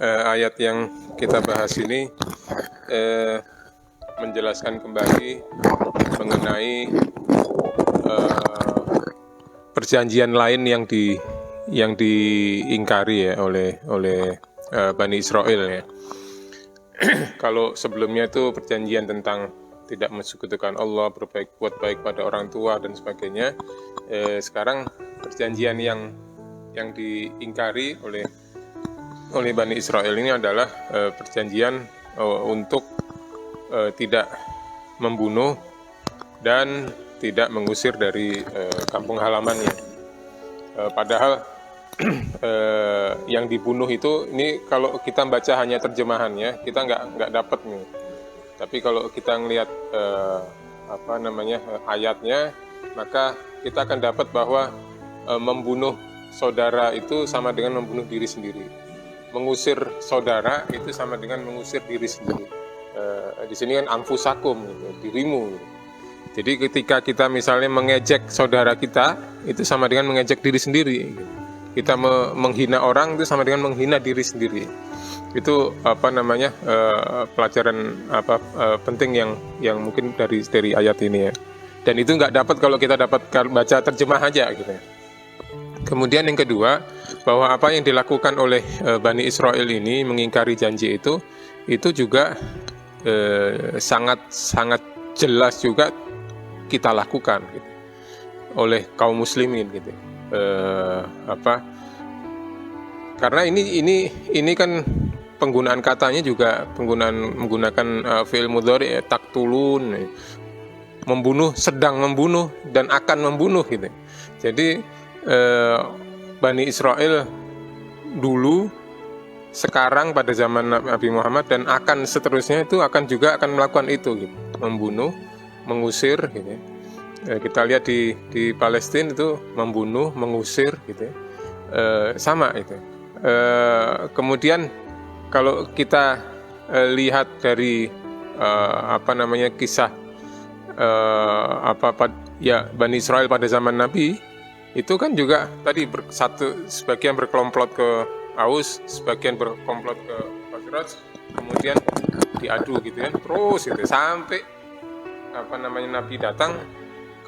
ayat yang kita bahas ini menjelaskan kembali mengenai perjanjian lain yang diingkari ya oleh Bani Israel ya. Kalau sebelumnya itu perjanjian tentang tidak mensekutukan Allah, buat baik pada orang tua dan sebagainya. Sekarang perjanjian yang diingkari oleh Bani Israel ini adalah perjanjian untuk tidak membunuh dan tidak mengusir dari kampung halamannya. Padahal yang dibunuh itu, ini kalau kita baca hanya terjemahannya, kita nggak dapat nih. Tapi kalau kita ngelihat ayatnya, maka kita akan dapat bahwa membunuh saudara itu sama dengan membunuh diri sendiri. Mengusir saudara itu sama dengan mengusir diri sendiri. Di sini kan anfusakum, gitu, dirimu. Gitu. Jadi ketika kita misalnya mengejek saudara kita, itu sama dengan mengejek diri sendiri. Gitu. Kita menghina orang itu sama dengan menghina diri sendiri. Itu pelajaran penting yang mungkin dari ayat ini ya. Dan itu nggak dapat kalau kita dapat baca terjemah aja gitu ya. Kemudian yang kedua, bahwa apa yang dilakukan oleh Bani Israel ini mengingkari janji itu juga sangat jelas juga kita lakukan gitu, oleh kaum muslimin gitu. Karena ini kan penggunaan katanya juga menggunakan fi'il mudhari taktulun, membunuh, sedang membunuh dan akan membunuh gitu. Jadi Bani Israel dulu, sekarang pada zaman Nabi Muhammad dan akan seterusnya itu akan melakukan itu gitu. Membunuh, mengusir gitu. Kita lihat di Palestina itu membunuh, mengusir gitu. Sama itu. Kemudian kalau kita lihat dari kisah Bani Israel pada zaman Nabi, itu kan juga tadi sebagian berkelompok ke Aus, sebagian berkomplot ke Khazraj, kemudian diadu gitu kan, terus gitu sampai Nabi datang,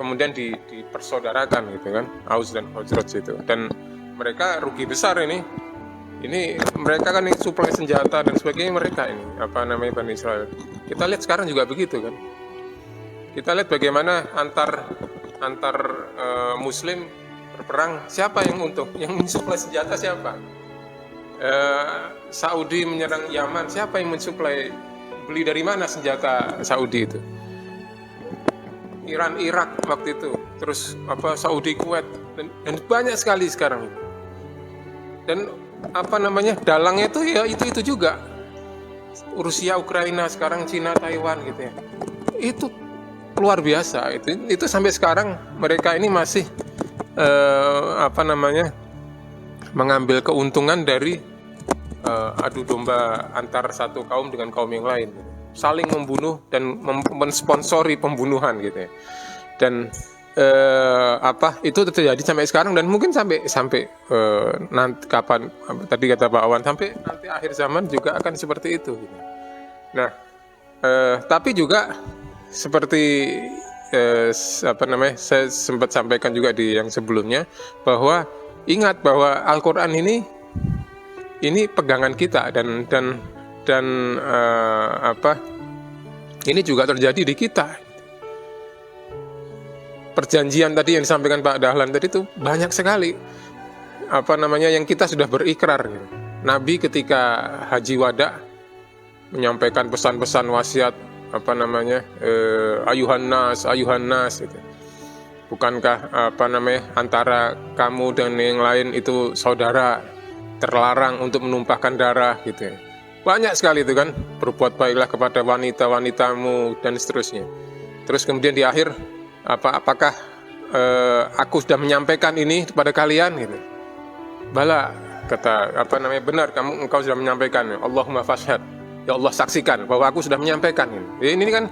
kemudian dipersaudarakan gitu kan, Aus dan Khazraj itu, dan mereka rugi besar ini mereka kan suplai senjata dan sebagainya, mereka ini Bani Israel. Kita lihat sekarang juga begitu kan, kita lihat bagaimana antar Muslim berperang, siapa yang untung? Yang mensuplai senjata siapa? Saudi menyerang Yaman, siapa yang mensuplai? Beli dari mana senjata Saudi itu? Iran, Irak waktu itu, terus Saudi, Kuwait, dan banyak sekali sekarang. Dan dalangnya itu ya itu juga. Rusia, Ukraina, sekarang Cina, Taiwan gitu ya. Itu luar biasa. Itu sampai sekarang mereka ini masih mengambil keuntungan dari adu domba antar satu kaum dengan kaum yang lain, saling membunuh dan mensponsori pembunuhan gitu ya. Dan itu terjadi sampai sekarang, dan mungkin sampai nanti kapan, tadi kata Pak Awan, sampai nanti akhir zaman juga akan seperti itu gitu. Nah, tapi juga seperti saya sempat sampaikan juga di yang sebelumnya, bahwa ingat bahwa Al-Quran ini pegangan kita, dan ini juga terjadi di kita. Perjanjian tadi yang disampaikan Pak Dahlan tadi itu banyak sekali yang kita sudah berikrar gitu. Nabi ketika haji wada menyampaikan pesan-pesan wasiat ayuhan nas gitu. Bukankah antara kamu dan yang lain itu saudara, terlarang untuk menumpahkan darah gitu ya. Banyak sekali itu kan, berbuat baiklah kepada wanita-wanitamu dan seterusnya. Terus kemudian di akhir, apakah aku sudah menyampaikan ini kepada kalian gitu. Bala, kata benar, engkau sudah menyampaikan. Allahumma fashhad, ya Allah saksikan bahwa aku sudah menyampaikan ini. Ini kan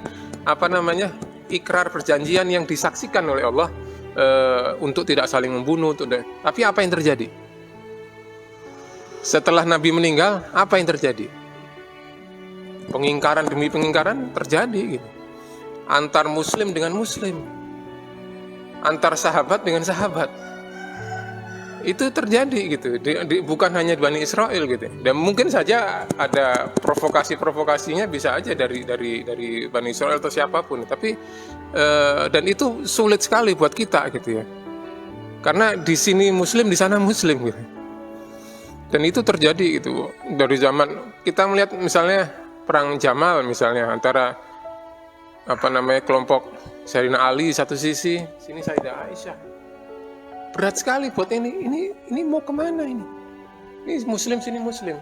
ikrar perjanjian yang disaksikan oleh Allah untuk tidak saling membunuh. Tapi apa yang terjadi? Setelah Nabi meninggal, apa yang terjadi? Pengingkaran demi pengingkaran terjadi gitu. Antar muslim dengan muslim, antar sahabat dengan sahabat, itu terjadi gitu. Bukan hanya Bani Israel gitu. Dan mungkin saja ada provokasinya bisa aja dari Bani Israel atau siapapun. Tapi dan itu sulit sekali buat kita gitu ya. Karena di sini muslim, di sana muslim gitu. Dan itu terjadi gitu dari zaman kita melihat misalnya perang Jamal misalnya antara kelompok Sayyidina Ali satu sisi, sini Sayyidah Aisyah. Berat sekali buat ini mau kemana ini? Ini muslim sini muslim.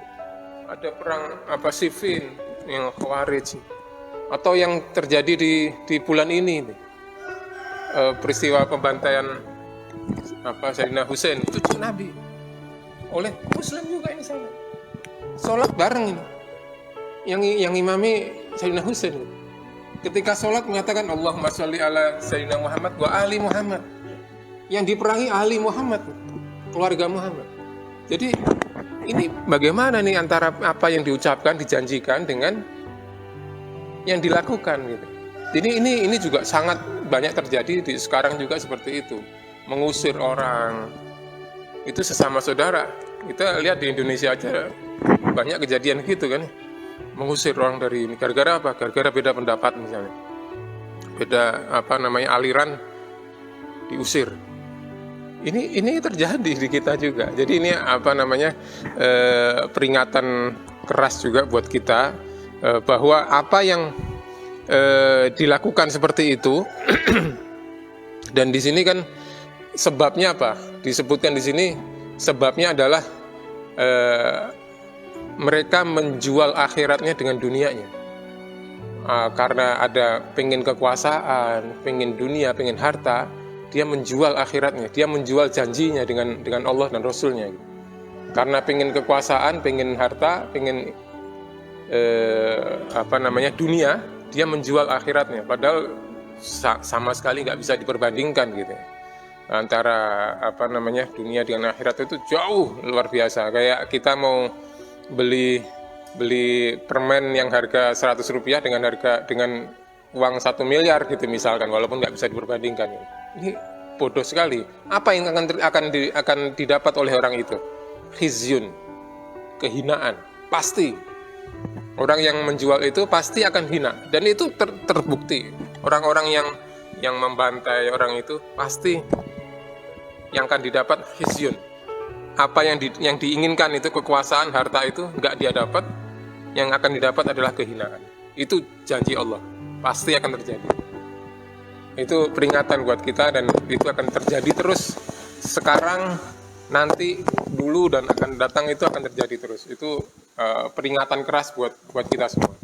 Ada perang Siffin yang Khawarij atau yang terjadi di bulan ini peristiwa pembantaian Sayyidina Husain, cucu Nabi, oleh muslim juga ini saya. Sholat bareng ini. Yang imami Sayyidina Husain. Ketika sholat mengatakan Allahumma sholli ala Sayyidina Muhammad wa ali Muhammad. Yang diperangi ahli Muhammad, keluarga Muhammad. Jadi ini bagaimana nih antara apa yang diucapkan, dijanjikan dengan yang dilakukan gitu. Jadi ini juga sangat banyak terjadi di sekarang juga seperti itu. Mengusir orang itu sesama saudara. Kita lihat di Indonesia aja banyak kejadian gitu kan. Mengusir orang dari ini gara-gara apa? Gara-gara beda pendapat misalnya. Beda aliran diusir. Ini terjadi di kita juga. Jadi ini peringatan keras juga buat kita bahwa apa yang dilakukan seperti itu dan di sini kan sebabnya apa? Disebutkan di sini sebabnya adalah mereka menjual akhiratnya dengan dunianya. Karena ada pengen kekuasaan, pengen dunia, pengen harta, dia menjual akhiratnya, dia menjual janjinya dengan Allah dan Rasulnya. Karena pengen kekuasaan, pengen harta, pengen dunia, dia menjual akhiratnya. Padahal sama sekali nggak bisa diperbandingkan gitu. Antara dunia dengan akhirat itu jauh luar biasa. Kayak kita mau beli permen yang harga 100 rupiah dengan uang 1 miliar gitu misalkan, walaupun nggak bisa diperbandingkan. Ini bodoh sekali. Apa yang akan didapat oleh orang itu? Khizyun, kehinaan, pasti. Orang yang menjual itu pasti akan hina, dan itu terbukti. Orang-orang yang membantai orang itu pasti yang akan didapat khizyun. Apa yang diinginkan itu kekuasaan, harta itu nggak dia dapat, yang akan didapat adalah kehinaan. Itu janji Allah, pasti akan terjadi. Itu peringatan buat kita dan itu akan terjadi terus. Sekarang, nanti, dulu dan akan datang itu akan terjadi terus. Itu peringatan keras buat kita semua.